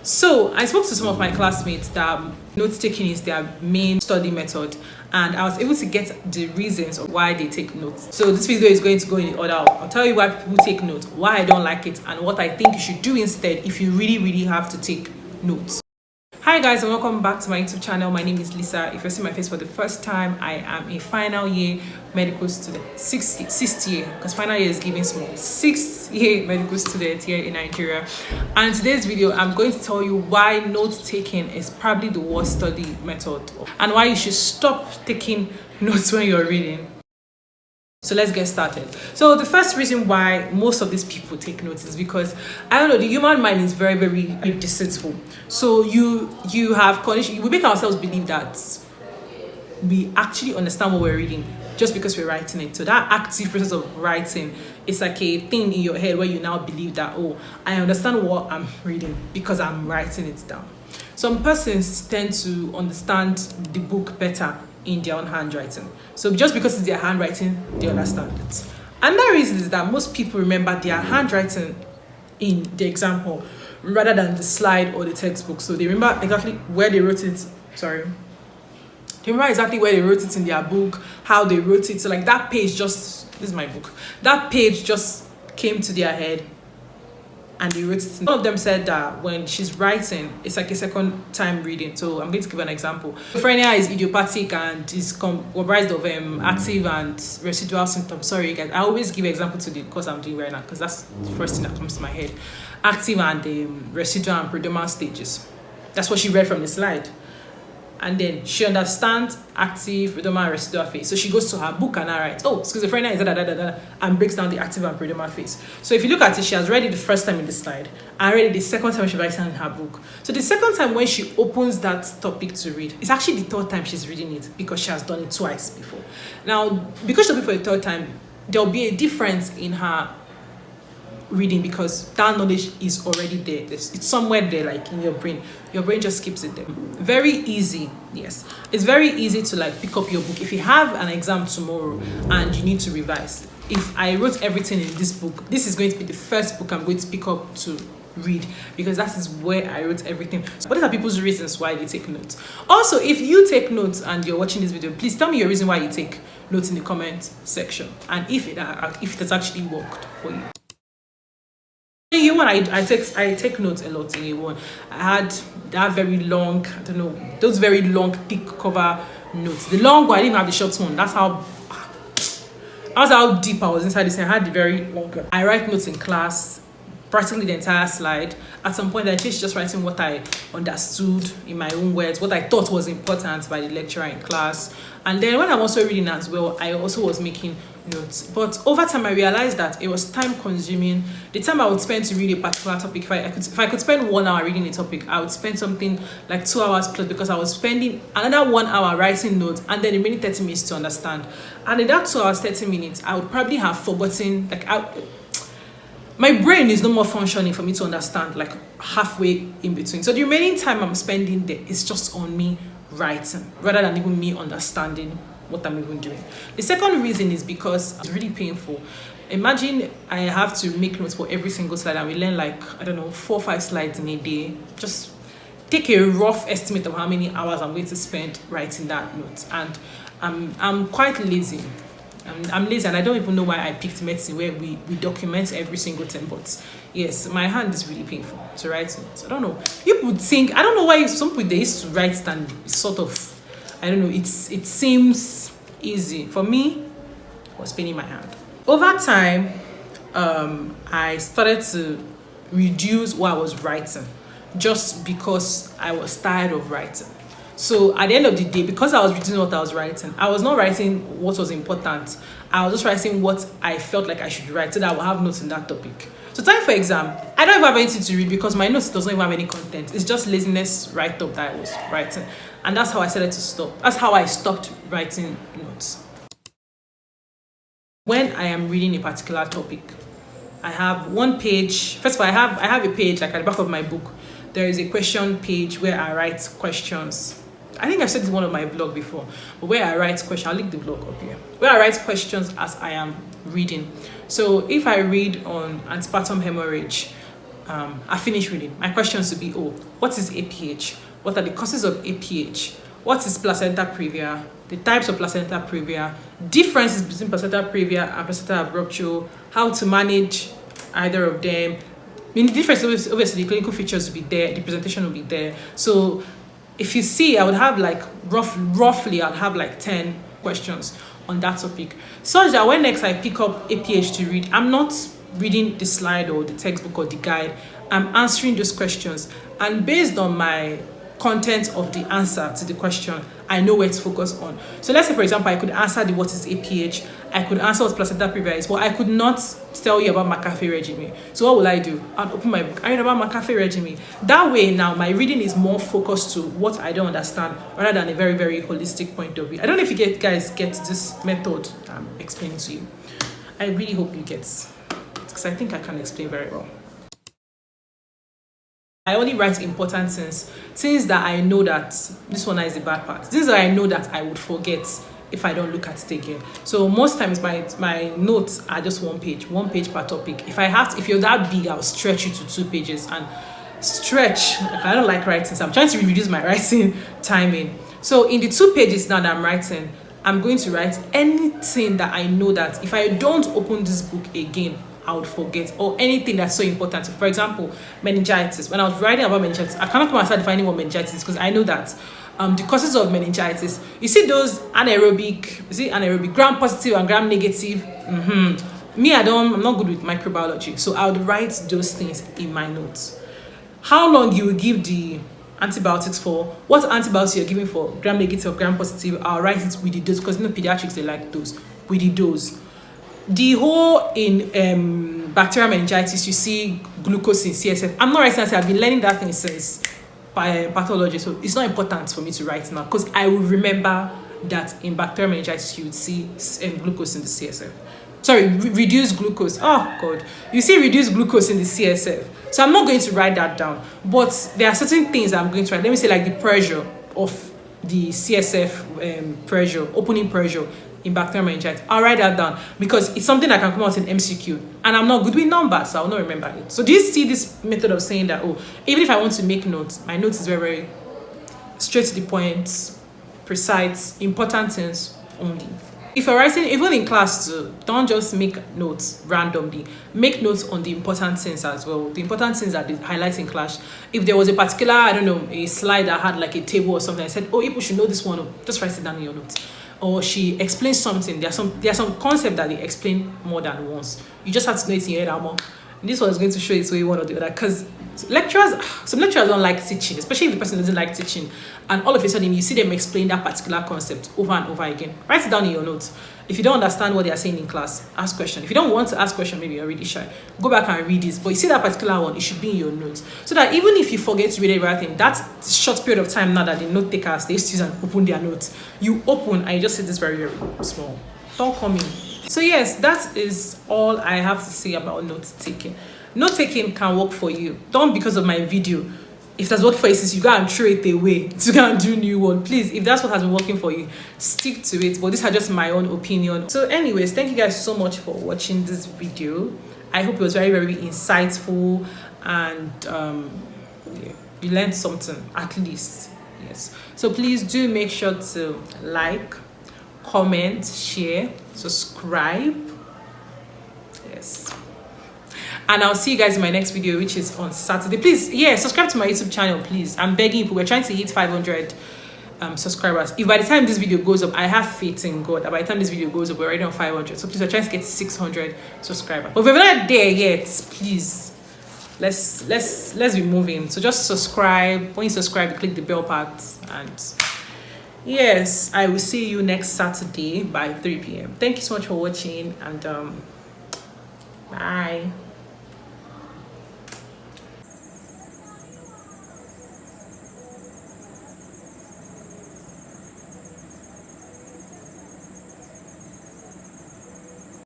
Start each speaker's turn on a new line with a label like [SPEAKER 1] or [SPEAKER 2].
[SPEAKER 1] So I spoke to some of my classmates that note taking is their main study method, and I was able to get the reasons of why they take notes. So this video is going to go in the order of, I'll tell you why people take notes, why I don't like it, and what I think you should do instead if you really have to take notes. Hi guys, and welcome back to my YouTube channel. My name is Lisa. If you're seeing my face for the first time, I am a final year medical student, sixth year, because final year is giving small, sixth year medical student here in Nigeria. And today's video, I'm going to tell you why note taking is probably the worst study method and why you should stop taking notes when you're reading. So let's get started. So the first reason why most of these people take notes is because, I don't know, the human mind is very deceitful. So you have condition, we make ourselves believe that we actually understand what we're reading just because we're writing it. So that active process of writing is like a thing in your head where you now believe that, oh, I understand what I'm reading because I'm writing it down. Some persons tend to understand the book better in their own handwriting. So just because it's their handwriting, they understand it. And the reason is that most people remember their handwriting in the example rather than the slide or the textbook. So they remember exactly where they wrote it. They remember exactly where they wrote it in their book, how they wrote it. So like that page just, this is my book, that page just came to their head and they wrote it. One of them said that when she's writing, it's like a second time reading. So I'm going to give an example. Schizophrenia is idiopathic and is comprised of active and residual symptoms. Sorry guys, I always give example to the course I'm doing right now because that's the first thing that comes to my head. Active and residual and prodromal stages. That's what she read from the slide. And then she understands active, prodromal, and residual phase. So she goes to her book and I writes, oh, schizophrenia is and breaks down the active and prodromal phase. So if you look at it, she has read it the first time in the slide and read it the second time she writes it in her book. So the second time when she opens that topic to read, it's actually the third time she's reading it because she has done it twice before. Now, because she'll be for the third time, there'll be a difference in her reading because that knowledge is already there. It's somewhere there, like in your brain. Your brain just keeps it there. Very easy. Yes, it's very easy to like pick up your book. If you have an exam tomorrow and you need to revise, if I wrote everything in this book, this is going to be the first book I'm going to pick up to read because that is where I wrote everything. So what are people's reasons why they take notes? Also, if you take notes and you're watching this video, please tell me your reason why you take notes in the comment section and if it has actually worked for you. Year one, I take notes a lot in year one. I had that very long, I don't know, those very long, thick cover notes. The long one, I didn't have the short one. That's how deep I was inside this. I had the very long one. I write notes in class, practically the entire slide. At some point, I just writing what I understood in my own words, what I thought was important by the lecturer in class. And then when I'm also reading as well, I also was making notes. But over time, I realized that it was time consuming. The time I would spend to read a particular topic, if I could spend 1 hour reading a topic, I would spend something like 2 hours plus because I was spending another 1 hour writing notes and then the remaining 30 minutes to understand. And in that 2 hours, 30 minutes, I would probably have forgotten, my brain is no more functioning for me to understand, like halfway in between. So the remaining time I'm spending there is just on me writing rather than even me understanding what I'm even doing. The second reason is because it's really painful. Imagine I have to make notes for every single slide and we learn like, I don't know, 4 or 5 slides in a day. Just take a rough estimate of how many hours I'm going to spend writing that note. And I'm quite lazy. I'm lazy and I don't even know why I picked medicine where we document every single thing, but yes, my hand is really painful to write notes. I don't know. You would think, I don't know why some people they used to write and sort of, I don't know, it seems easy. For me, it was paining my hand. Over time, I started to reduce what I was writing just because I was tired of writing. So at the end of the day, because I was reading what I was writing, I was not writing what was important. I was just writing what I felt like I should write so that I will have notes in that topic. So time for exam, I don't even have anything to read because my notes doesn't even have any content. It's just laziness write-up that I was writing. And that's how I started to stop. That's how I stopped writing notes. When I am reading a particular topic, I have one page. First of all, I have a page like at the back of my book. There is a question page where I write questions. I think I've said this in one of my blog before, but where I write questions, I'll link the blog up here, where I write questions as I am reading. So if I read on antepartum hemorrhage, I finish reading. My questions would be, oh, what is APH? What are the causes of APH? What is placenta previa? The types of placenta previa, differences between placenta previa and placenta abruptio, how to manage either of them. I mean, the difference, obviously, the clinical features will be there, the presentation will be there. So if you see, I would have like roughly, I'd have like 10 questions on that topic, such that when next I pick up APH to read, I'm not reading the slide or the textbook or the guide. I'm answering those questions, and based on my content of the answer to the question, I know where to focus on. So let's say, for example, I could answer the what is APH, I could answer what placenta previa is, but I could not tell you about McAfee regimen. So what will I do? I'll open my book, I read about McAfee regimen. That way now my reading is more focused to what I don't understand, rather than a very, very holistic point of view. I don't know if you guys get this method I'm explaining to you. I really hope you get, because I think I can explain very well. I only write important things that I know that, this one is the bad part, things that I know that I would forget if I don't look at it again. So most times my notes are just one page per topic. If you're that big, I'll stretch you to 2 pages and stretch. I don't like writing, so I'm trying to reduce my writing timing. So in the 2 pages now that I'm writing, I'm going to write anything that I know that if I don't open this book again, I would forget, or anything that's so important. For example, meningitis. When I was writing about meningitis, I cannot come and start defining what meningitis is, because I know that the causes of meningitis, you see those anaerobic, gram positive and gram negative. Me, I'm not good with microbiology, so I would write those things in my notes. How long you will give the antibiotics for, what antibiotics you're giving for gram negative or gram positive, I'll write it with the dose, because pediatrics, they like those, with the dose. The whole in bacterial meningitis, you see glucose in CSF. I'm not writing that. I've been learning that thing since pathology, so it's not important for me to write now, because I will remember that in bacterial meningitis you would see glucose in the CSF. Sorry, reduced glucose. Oh God, you see reduced glucose in the CSF. So I'm not going to write that down, but there are certain things I'm going to write. Let me say, like the pressure of the CSF pressure, opening pressure in bacterial meningitis. I'll write that down, because it's something that can come out in MCQ, and I'm not good with numbers, so I'll not remember it. So do you see this method of saying that, oh, even if I want to make notes, my notes is very, very straight to the point, precise, important things only. If you're writing, even in class too, don't just make notes randomly. Make notes on the important things as well. The important things that they highlight in class. If there was a particular, I don't know, a slide that had like a table or something, I said, oh, people should know this one, just write it down in your notes. Or she explains something, there are some concept that they explain more than once. You just have to know it in your head more. This one is going to show it way one or the other, because some lecturers don't like teaching, especially if the person doesn't like teaching, and all of a sudden you see them explain that particular concept over and over again. Write it down in your notes. If you don't understand what they are saying in class, ask question. If you don't want to ask question, maybe you're really shy, go back and read this. But you see that particular one, it should be in your notes, so that even if you forget to read everything, that short period of time now that the note takers, they used to use and open their notes, you open and you just see this very, very small. Don't come in. So yes, that is all I have to say about note taking. Note taking can work for you. Don't, because of my video, if that's worked for you, since you go and throw it away to go and do new one. Please, if that's what has been working for you, stick to it. But these are just my own opinion. So anyways, thank you guys so much for watching this video. I hope it was very, very insightful, and yeah, you learned something at least. Yes. So please do make sure to like, comment, share, subscribe. Yes. And I'll see you guys in my next video, which is on Saturday. Please, yeah, subscribe to my YouTube channel, please. I'm begging you. We're trying to hit 500 subscribers. If by the time this video goes up, I have faith in God that by the time this video goes up, we're already on 500. So please, we're trying to get 600 subscribers. But if we're not there yet, please, let's be moving. So just subscribe. When you subscribe, you click the bell part, and yes, I will see you next Saturday by 3 p.m. Thank you so much for watching, and bye.